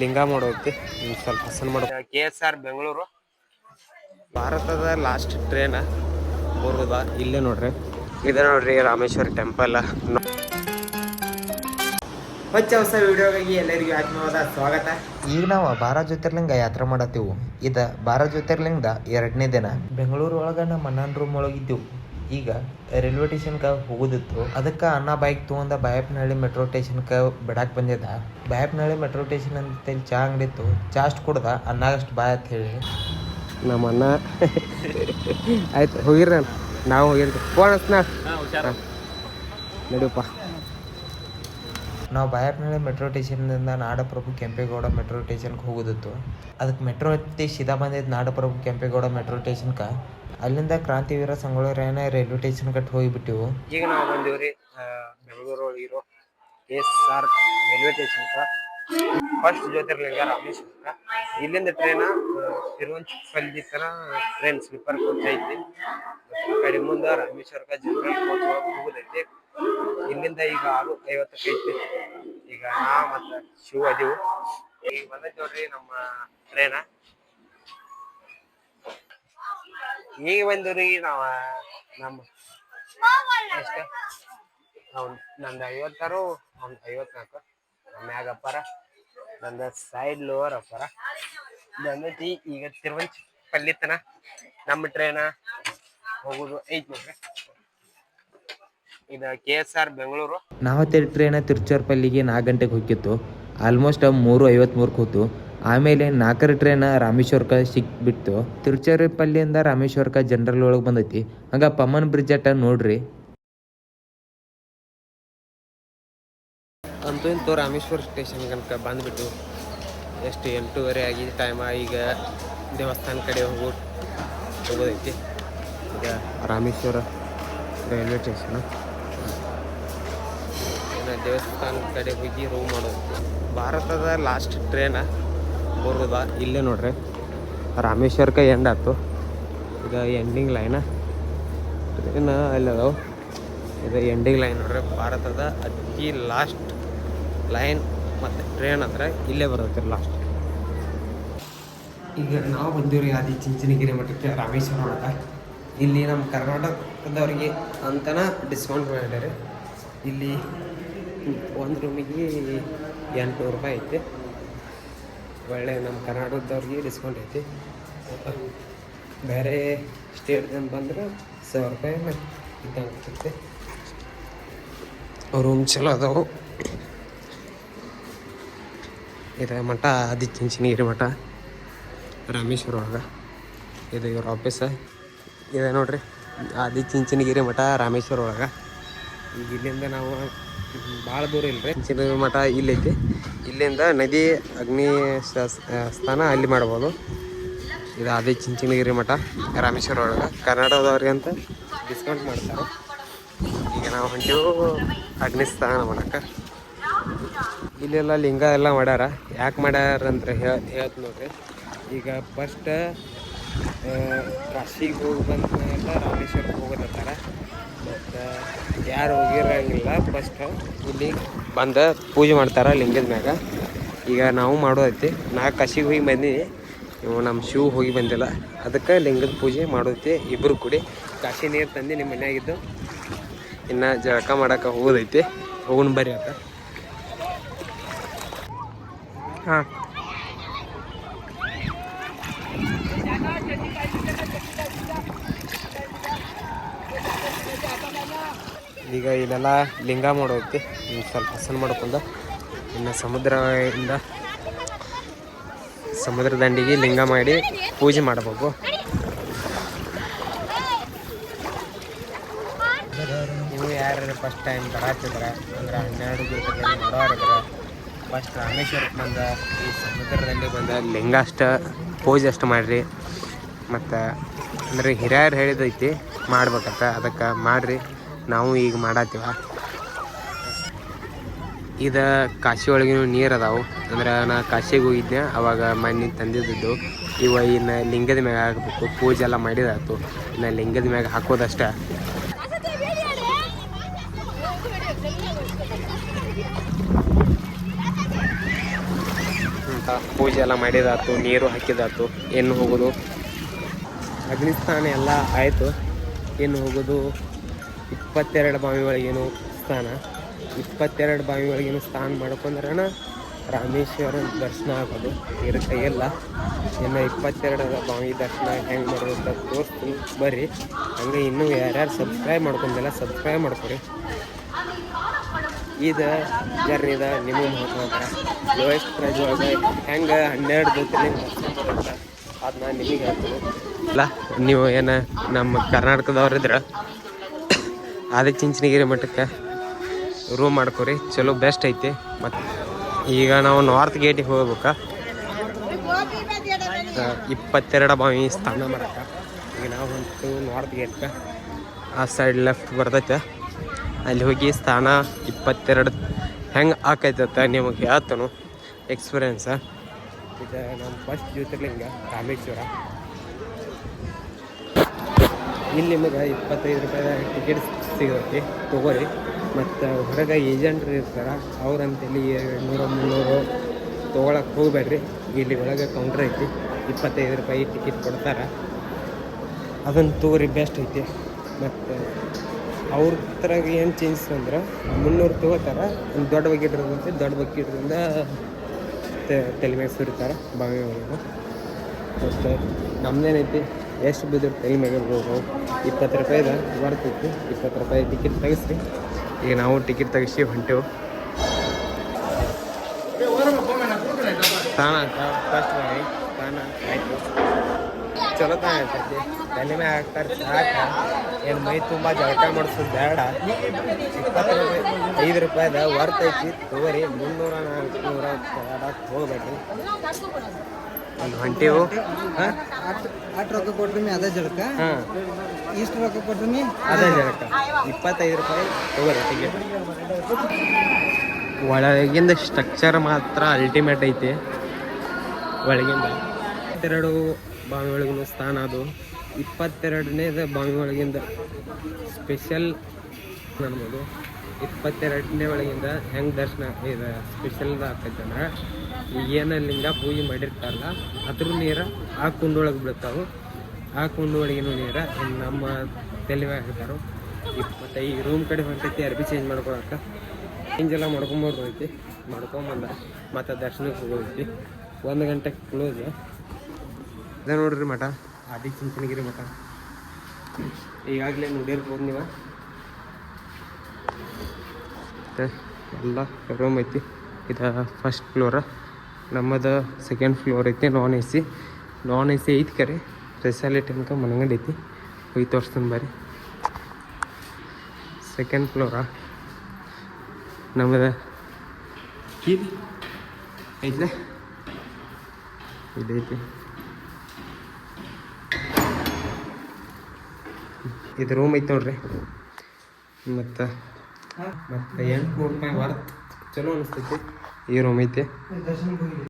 ಲಿಂಗ ಮಾಡೋತಿ ಸ್ವಲ್ಪ ಹಸನ್ ಮಾಡೋ KSR ಬೆಂಗಳೂರು ಭಾರತದ ಲಾಸ್ಟ್ ಟ್ರೇನ್ ಬರುದ ಇಲ್ಲೇ ನೋಡ್ರಿ. ಇದೆ ನೋಡ್ರಿ ರಾಮೇಶ್ವರ ಟೆಂಪಲ್. ಹೊಸ ವಿಡಿಯೋಗಾಗಿ ಎಲ್ಲರಿಗೂ ಆತ್ಮವಾದ ಸ್ವಾಗತ. ಈಗ ನಾವು ಬಾರಾ ಜ್ಯೋತಿರ್ಲಿಂಗ ಯಾತ್ರೆ ಮಾಡತ್ತೀವಿ. ಇದು ಬಾರಾ ಜ್ಯೋತಿರ್ಲಿಂಗದ 2ನೇ ದಿನ. ಬೆಂಗಳೂರು ಒಳಗ ನಮ್ಮ ಅಣ್ಣನ ರೂಮ್ ಒಳಗಿದ್ದೆವು. ಈಗ ರೈಲ್ವೆ ಸ್ಟೇಷನ್ಗೆ ಹೋಗೋದಿತ್ತು. ಅದಕ್ಕೆ ಅಣ್ಣ ಬೈಕ್ ತೊಗೊಂಡ ಬಾಯಪ್ಪನಹಳ್ಳಿ ಮೆಟ್ರೋ ಸ್ಟೇಷನ್ಗೆ ಬಿಡಾಕ್ ಬಂದಿದ್ದ. ಬಾಯಪ್ಪನಹಳ್ಳಿ ಮೆಟ್ರೋ ಸ್ಟೇಷನ್ ಅಂತ ಚಾ ಅಂಗಡಿ ಇತ್ತು. ಚಾ ಅಷ್ಟು ಕುಡ್ದ ಅನ್ನಾಗಷ್ಟು ಬಾಯ್ ಅಂತ ಹೇಳಿ ನಮ್ಮ ಅಣ್ಣ ಆಯ್ತು ಹೋಗಿರ್ರಿ. ನಾವು ಹೋಗಿರ್ತೀವಿ ಫೋನ್ ಹಚ್ನಾ ನಡಿಯಪ್ಪ. ನಾವು ಬಾಯಪ್ಪನಹಳ್ಳಿ ಮೆಟ್ರೋ ಸ್ಟೇಷನ್ನಿಂದ ನಾಡಪ್ರಭು ಕೆಂಪೇಗೌಡ ಮೆಟ್ರೋ ಸ್ಟೇಷನ್ಗೆ ಹೋಗೋದಿತ್ತು. ಅದಕ್ಕೆ ಮೆಟ್ರೋ ಹತ್ತಿ ಸೀದಾ ಬಂದಿದ್ದು ನಾಡಪ್ರಭು ಕೆಂಪೇಗೌಡ ಮೆಟ್ರೋ ಸ್ಟೇಷನ್ಗೆ. ಅಲ್ಲಿಂದ ಕ್ರಾಂತಿವೀರ ಸಂಗೊಳ್ಳಿ ರಾಯಣ್ಣ ರೈಲ್ವೆ ಸ್ಟೇಷನ್ ಕಟ್ ಹೋಗಿಬಿಟ್ಟಿವು. ಈಗ ನಾವು ಬಂದೀವ್ರಿ ಬೆಂಗಳೂರು ಒಳಗಿರೋ KSR ರೈಲ್ವೆ ಸ್ಟೇಷನ್ಗೆ. ಫಸ್ಟ್ ಜ್ಯೋತಿರ್ಲಿಂಗ ರಾಮೇಶ್ವರ. ಇಲ್ಲಿಂದ ಟ್ರೈನ್ ತಿರುವಂಚಪಲ್ಲಿ ಟ್ರೈನ್ ಸ್ಲೀಪರ್ ಕೋಚ್ ಐತಿ. ಕಡೆ ಮುಂದೆ ರಾಮೇಶ್ವರಕ್ಕೆ ಜನರಲ್ ಕೋಚ್ ಒಳಗೆ ಹೋಗೋದೈತಿ. ಇಲ್ಲಿಂದ ಈಗ 6:50 ಐತಿ. ಈಗ ನಾ ಮತ್ತು ಶಿವ ಅದೀವು. ಈಗ ಬಂದೈತಿ ನೋಡ್ರಿ ನಮ್ಮ ಟ್ರೈನ. ಈಗ ಬಂದವ್ರಿ ನಾವು ನಮ್ಮ ಎಷ್ಟು ನಂದು 56 ಅವ್ನು 54 ಮ್ಯಾಗ ಅಪ್ಪಾರ ನಂದು ಸೈಡ್ ಲೋವರ್ ಅಪ್ಪಾರ ಬಂದೈತಿ. ಈಗ ತಿರುವಂಚಪಲ್ಲಿತನ ನಮ್ಮ ಟ್ರೈನ ಹೋಗೋದು ಐತಿ ನೋಡ್ರಿ. ಇದು KSR ಬೆಂಗಳೂರು. ನಾವತ್ತೆ ಟ್ರೈನ ತಿರುಚರ್ಪಲ್ಲಿಗೆ 4 ಗಂಟೆಗೆ ಹೋಗಿತ್ತು. ಆಲ್ಮೋಸ್ಟ್ 3:53 ಹೋತು. ಆಮೇಲೆ 4ರ ಟ್ರೈನ್ ರಾಮೇಶ್ವರಕ್ಕೆ ಸಿಕ್ಬಿಟ್ಟು ತಿರುಚರ್ಪಲ್ಲಿಯಿಂದ ರಾಮೇಶ್ವರಕ್ಕೆ ಜನರಲ್ ಒಳಗೆ ಬಂದೈತಿ. ಹಂಗ ಪಮ್ಮನ್ ಬ್ರಿಡ್ಜ್ ಅಟ್ಟ ನೋಡ್ರಿ. ಅಂತೂ ಇಂತೂ ರಾಮೇಶ್ವರ ಸ್ಟೇಷನ್ ಕನಕ ಬಂದುಬಿಟ್ಟು ಎಷ್ಟು 8:30 ಆಗಿದೆ ಟೈಮ. ಈಗ ದೇವಸ್ಥಾನ ಕಡೆ ಹೋಗೋದೈತಿ. ಈಗ ರಾಮೇಶ್ವರ ರೈಲ್ವೆ ಸ್ಟೇಷನ್ ದೇವಸ್ಥಾನ ಕಡೆ ಹೋಗಿ ರೂಮ್ ಮಾಡೋದು. ಭಾರತದ ಲಾಸ್ಟ್ ಟ್ರೇನ್ ಬರೋದ ಇಲ್ಲೇ ನೋಡ್ರಿ. ರಾಮೇಶ್ವರಕ್ಕೆ ಎಂಡ್ ಆಯ್ತು. ಈಗ ಎಂಡಿಂಗ್ ಲೈನ ಟ್ರೇನ್ ಅಲ್ಲಿ ಅದಾವ. ಇದು ಎಂಡಿಂಗ್ ಲೈನ್ ನೋಡ್ರಿ. ಭಾರತದ ಅತಿ ಲಾಸ್ಟ್ ಲೈನ್ ಮತ್ತು ಟ್ರೇನ್ ಅಂದ್ರೆ ಇಲ್ಲೇ ಬರ್ತೈತಿ ಲಾಸ್ಟ್. ಈಗ ನಾವು ಬಂದೀವ್ರಿ ಆದಿಚುಂಚನಗಿರಿ ಮಠಕ್ಕೆ ರಾಮೇಶ್ವರ ಒಳಗೆ. ಇಲ್ಲಿ ನಮ್ಮ ಕರ್ನಾಟಕದವ್ರಿಗೆ ಅಂತನ ಡಿಸ್ಕೌಂಟ್ ಮಾಡ್ಯಾರ. ಇಲ್ಲಿ ಒಂದು ರೂಮಿಗೆ 800 ರೂಪಾಯಿ ಐತಿ. ಒಳ್ಳೆ ನಮ್ಮ ಕರ್ನಾಟಕದವ್ರಿಗೆ ಡಿಸ್ಕೌಂಟ್ ಐತಿ. ಬೇರೆ ಸ್ಟೇಟ್ದಿಂದ ಬಂದ್ರೆ 1000 ರೂಪಾಯಿ ಇದ್ದಂಗೆ ಆಗ್ತೈತಿ. ರೂಮ್ ಚಲೋ ಅದಾವು. ಇದು ಮಠ ಆದಿಚುಂಚನಗಿರಿ ಮಠ ರಾಮೇಶ್ವರ ಒಳಗೆ. ಇದು ಇವ್ರ ಆಫೀಸ ಇದೆ ನೋಡ್ರಿ. ಆದಿಚುಂಚನಗಿರಿ ಮಠ ರಾಮೇಶ್ವರ ಒಳಗೆ. ಈಗ ಇಲ್ಲಿಂದ ನಾವು ಭಾಳ ದೂರ ಇಲ್ಲರಿ. ಚುಂಚನಗಿರಿ ಮಠ ಇಲ್ಲೈತಿ. ಇಲ್ಲಿಂದ ನದಿ ಅಗ್ನಿ ಸ್ಥಾನ ಅಲ್ಲಿ ಮಾಡ್ಬೋದು. ಇದು ಆದಿಚುಂಚನಗಿರಿ ಮಠ ರಾಮೇಶ್ವರ ಒಳಗೆ. ಕರ್ನಾಟಕದವ್ರಿಗೆ ಅಂತ ಡಿಸ್ಕೌಂಟ್ ಮಾಡ್ತಾರೆ. ಈಗ ನಾವು ಹೊಂಟೀವು ಅಗ್ನಿಸ್ಥಾನ ಮಾಡಕ್ಕೆ. ಇಲ್ಲೆಲ್ಲ ಲಿಂಗ ಎಲ್ಲ ಮಾಡ್ಯಾರ. ಯಾಕೆ ಮಾಡ್ಯಾರ ಅಂದ್ರೆ ಹೇಳ್ತು ನೋಡ್ರಿ. ಈಗ ಫಸ್ಟ್ ಕಾಶಿಗೆ ಹೋಗಿ ಬಂದ ರಾಮೇಶ್ವರಕ್ಕೆ ಹೋಗೋದತ್ತಾರ. ಮತ್ತು ಯಾರು ಹೋಗಿರಂಗಿಲ್ಲ ಫಸ್ಟ್ ಇಲ್ಲಿ ಬಂದು ಪೂಜೆ ಮಾಡ್ತಾರೆ ಲಿಂಗದ ಮ್ಯಾಗ. ಈಗ ನಾವು ಮಾಡೋದೈತಿ. ನಾ ಕಾಶಿಗೆ ಹೋಗಿ ಬಂದೀನಿ. ಇವು ನಮ್ಮ ಶಿವ ಹೋಗಿ ಬಂದಿಲ್ಲ. ಅದಕ್ಕೆ ಲಿಂಗದ ಪೂಜೆ ಮಾಡೋದೈತಿ. ಇಬ್ಬರು ಕೂಡಿ ಕಾಶಿ ನೀರು ತಂದು ನಿಮ್ಮ ಮನೆಯಾಗಿದ್ದು ಇನ್ನು ಜಳಕ ಮಾಡೋಕೆ ಹೋಗೋದೈತಿ. ಹೋಗೋಣ ಬರ್ರಿ ಅಂತ. ಹಾಂ ಈಗ ಇಲ್ಲೆಲ್ಲ ಲಿಂಗ ಮಾಡೋದೈತಿ. ಸ್ವಲ್ಪ ಹಸನ್ ಮಾಡ್ಕೊಂಡ ಇನ್ನು ಸಮುದ್ರ ದಂಡಿಗೆ ಲಿಂಗ ಮಾಡಿ ಪೂಜೆ ಮಾಡಬೇಕು. ನೀವು ಯಾರು ಫಸ್ಟ್ ಟೈಮ್ ಬರತ್ತಿದ್ರೆ ಅಂದ್ರೆ 12 ಜ್ಯೋತಿರ್ಲಿಂಗ ನೋಡೋರಿದ್ರೆ ಫಸ್ಟ್ ರಾಮೇಶ್ವರಕ್ಕೆ ಬಂದ ಈ ಸಮುದ್ರ ದಂಡಿಗೆ ಬಂದ ಲಿಂಗ ಅಷ್ಟು ಪೂಜೆ ಅಷ್ಟು ಮಾಡಿರಿ. ಮತ್ತು ಅಂದರೆ ಹಿರಿಯರು ಹೇಳಿದೈತಿ ಮಾಡ್ಬೇಕಂತ. ಅದಕ್ಕೆ ಮಾಡಿರಿ. ನಾವು ಈಗ ಮಾಡತ್ತೀವ. ಇದು ಕಾಶಿ ಒಳಗಿನ ನೀರು ಅದಾವು. ಅಂದ್ರೆ ನಾ ಕಾಶಿಗೆ ಹೋಗಿದ್ದೆ ಅವಾಗ ಮಣ್ಣಿ ತಂದಿದ್ದು. ಇನ್ನು ಲಿಂಗದ ಮ್ಯಾಗ ಹಾಕಬೇಕು. ಪೂಜೆ ಎಲ್ಲ ಮಾಡಿದಾಯ್ತು. ಇನ್ನು ಲಿಂಗದ ಮ್ಯಾಗ ಹಾಕೋದಷ್ಟೇ. ಪೂಜೆ ಎಲ್ಲ ಮಾಡಿದಾತು, ನೀರು ಹಾಕಿದಾತು. ಇನ್ನು ಹೋಗೋದು ಅಗ್ನಿಸ್ಥಾನ ಎಲ್ಲ ಆಯಿತು. ಇನ್ನು ಹೋಗೋದು 22 ಬಾವಿ ಒಳಗೇನು ಸ್ಥಾನ. 22 ಬಾವಿ ಒಳಗೇನು ಸ್ನಾನ ಮಾಡ್ಕೊಂಡ್ರಣ ರಾಮೇಶ್ವರ ದರ್ಶನ ಆಗೋದು. ಕೈಯೆಲ್ಲ ಇನ್ನು 22 ಬಾವಿ ದರ್ಶನ ಹೆಂಗೆ ಮಾಡೋದು ಅಂತ ತೋರಿಸ್ತೀನಿ ಬರ್ರಿ. ಹಂಗೆ ಇನ್ನೂ ಯಾರ್ಯಾರು ಸಬ್ಸ್ಕ್ರೈಬ್ ಮಾಡ್ಕೊಂಡಿಲ್ಲ ಸಬ್ಸ್ಕ್ರೈಬ್ ಮಾಡ್ಕೊರಿ. ಇದು ಜರ್ನಿದ ನಿಮಗೆ ಮಾತಾಡ್ತಾರೆ ಲೋಯೆಸ್ಟ್ ಪ್ರೈಸ್ ಒಳಗೆ ಹೆಂಗೆ 12 ಜ್ಯೋತಿರ್ಲಿಂಗ ಅಂತ ಅದನ್ನ ನಿಮಗೆ ಹೇಳ್ತೀನಿ. ಇಲ್ಲ ನೀವು ಏನು ನಮ್ಮ ಕರ್ನಾಟಕದವ್ರಿದ್ರೆ ಆದಿಚುಂಚನಗಿರಿ ಮಠಕ್ಕೆ ರೂಮ್ ಮಾಡ್ಕೊರಿ, ಚಲೋ ಬೆಸ್ಟ್ ಐತಿ. ಮತ್ತು ಈಗ ನಾವು ನಾರ್ತ್ ಗೇಟಿಗೆ ಹೋಗ್ಬೇಕಾ 22 ಬಾವಿ ಸ್ನಾನ ಮಾಡಕ್ಕೆ. ಈಗ ನಾವು ಹೊಂಟು ನಾರ್ತ್ ಗೇಟ್ಗೆ, ಆ ಸೈಡ್ ಲೆಫ್ಟ್ ಬರ್ತೈತೆ. ಅಲ್ಲಿ ಹೋಗಿ ಸ್ಥಾನ 22 ಹೆಂಗೆ ಆಕೈತತ್ತ ನಿಮಗೆ ಹೇಳ್ತಾನು ಎಕ್ಸ್ಪೀರಿಯನ್ಸ. ಇದು ನಮ್ಮ ಫಸ್ಟ್ ಜ್ಯೋತಿರ್ಲಿಂಗ ರಾಮೇಶ್ವರ. ಇಲ್ಲಿ ನಿಮಗೆ 25 ರೂಪಾಯಿ ಟಿಕೆಟ್ ಸಿಗುತ್ತೆ, ತೊಗೊಳ್ಳಿ. ಮತ್ತು ಹೊರಗೆ ಏಜೆಂಟ್ರು ಇರ್ತಾರೆ, ಅವ್ರಂತೇಳಿ 200-300 ತೊಗೊಳಕ್ಕೆ ಹೋಗ್ಬೇಡ್ರಿ. ಇಲ್ಲಿ ಒಳಗೆ ಕೌಂಟ್ರ್ ಐತಿ, 25 ರೂಪಾಯಿ ಟಿಕೆಟ್ ಕೊಡ್ತಾರೆ, ಅದನ್ನು ತೊಗೊರಿ, ಬೆಸ್ಟ್ ಐತಿ. ಮತ್ತು ಅವ್ರ ಥರ ಏನು ಚೇಂಜಸ್ ಅಂದ್ರೆ 300 ತೊಗೋತಾರೆ. ಒಂದು ದೊಡ್ಡ ಬಕೆಟ್ ಇರ್ತೈತಿ, ದೊಡ್ಡ ಬಕೆಟ್ರಿಂದ ತಲೆ ಮ್ಯಾಗ ಸುರಿತಾರೆ ಬಾವಿ ಒಳಗೆ. ಮತ್ತು ನಮ್ದೇನೈತಿ ಎಷ್ಟು ಬಿದ್ದರು ತಲೆ ಮ್ಯಾಗ ಹೋಗವು 20 ರೂಪಾಯಿದ ಬರ್ತೈತಿ. 20 ರೂಪಾಯಿ ಟಿಕೆಟ್ ತೆಗಿಸ್ರಿ. ಈಗ ನಾವು ಟಿಕೆಟ್ ತೆಗಿಸಿ ಹೊಂಟೆವು. ತಾನ ಫಸ್ಟ್ ಬಾವಿ ತಾನ ಆಯಿತು, ಚಲೋ ತಾನ ಇರ್ತೈತಿ. ತಲೆ ಮ್ಯಾಗ ಹಾಕ್ತಾರೆ ಸಾಕ, ಏನು ಮೈ ತುಂಬ ಜಳಕ ಮಾಡಿಸೋದು ಬೇಡ. 25 ರೂಪಾಯಿದ ವರ್ತ್ ಐತಿ, ತೊಗೊರಿ. 300-400 ಆಡಕ್ಕೆ ಹೋಗ್ಬೇಡ್ರಿ. ಒಂದು ಹೊಂಟೆವು. ಅಷ್ಟು ರೊಕ್ಕ ಕೊಟ್ರಿ ಅದೇ ಜಳಕ, ಹಾಂ ಇಷ್ಟು ರೊಕ್ಕ ಕೊಟ್ರಿ ಅದೇ ಜಳಕ. 25 ರೂಪಾಯಿ ತೊಗೊರಿ ಟಿಕೆಟ್. ಒಳಗಿಂದ ಸ್ಟ್ರಕ್ಚರ್ ಮಾತ್ರ ಅಲ್ಟಿಮೇಟ್ ಐತಿ. ಒಳಗಿಂದ 22 ಬಾವಿ ಒಳಗಿನ ಸ್ಥಾನ ಅದು. 22ನೇದು ಬಾವಿ ಒಳಗಿಂದ ಸ್ಪೆಷಲ್ ಅನ್ಬೋದು. 22ನೇ ಒಳಗಿಂದ ಹೆಂಗೆ ದರ್ಶನ ಇದು ಸ್ಪೆಷಲ್ ಆಗ್ತೈತೆ ಅಂದ್ರೆ, ಏನು ಲಿಂಗ ಪೂಜೆ ಮಾಡಿರ್ತಾರಲ್ಲ ಅದ್ರ ನೀರು ಆ ಕುಂಡೊಳಗೆ ಬೀಳ್ತಾವೆ. ಆ ಕುಂಡು ಒಳಗಿನ ನೀರು ನಮ್ಮ ತಲೆ ಮ್ಯಾಗ ಹಾಕ್ತಾರೋ. ಮತ್ತು ಈ ರೂಮ್ ಕಡೆ ಹೊಂಟೈತಿ ಅರ್ಬಿ ಚೇಂಜ್ ಮಾಡ್ಕೊಳಕ್ಕೆ. ಚೇಂಜ್ ಎಲ್ಲ ಮಾಡ್ಕೊಂಬರ್ದೈತಿ. ಮಾಡ್ಕೊಂಬಂದ ಮತ್ತು ದರ್ಶನಕ್ಕೆ ಹೋಗೋದೈತಿ. 1 ಗಂಟೆಗೆ ಕ್ಲೋಸ್. ಅದೇ ನೋಡ್ರಿ ಮಠ, ಆದಿಚುಂಚನಗಿರಿ ಮಠ. ಈಗಾಗಲೇ ನೋಡಿರ್ಬೋದು ನೀವು. ಎಲ್ಲ ರೂಮ್ ಐತಿ. ಇದು ಫಸ್ಟ್ ಫ್ಲೋರ, ನಮ್ಮದು ಸೆಕೆಂಡ್ ಫ್ಲೋರ್ ಐತಿ. ನಾನ್ ಎ ಸಿ ಐತಿ ಕರೆ, ಸ್ಪೆಷಾಲಿಟಿ ಅನ್ಕ ಮನಗಂಡು ಐತಿ. ಹೋಗಿ ತೋರಿಸ್ತೀನಿ ಬರ್ರಿ. ಸೆಕೆಂಡ್ ಫ್ಲೋರ ನಮ್ಮದು ಕೀಲಿ ಐತ್ಲೆ, ಇದೈತಿ. ಇದು ರೂಮ್ ಐತೆ ನೋಡ್ರಿ. ಮತ್ತು 800 ರೂಪಾಯಿ ವರ್ತ್, ಚಲೋ ಅನಿಸ್ತೈತಿ. ಈ ರೂಮ್ ಐತೆ.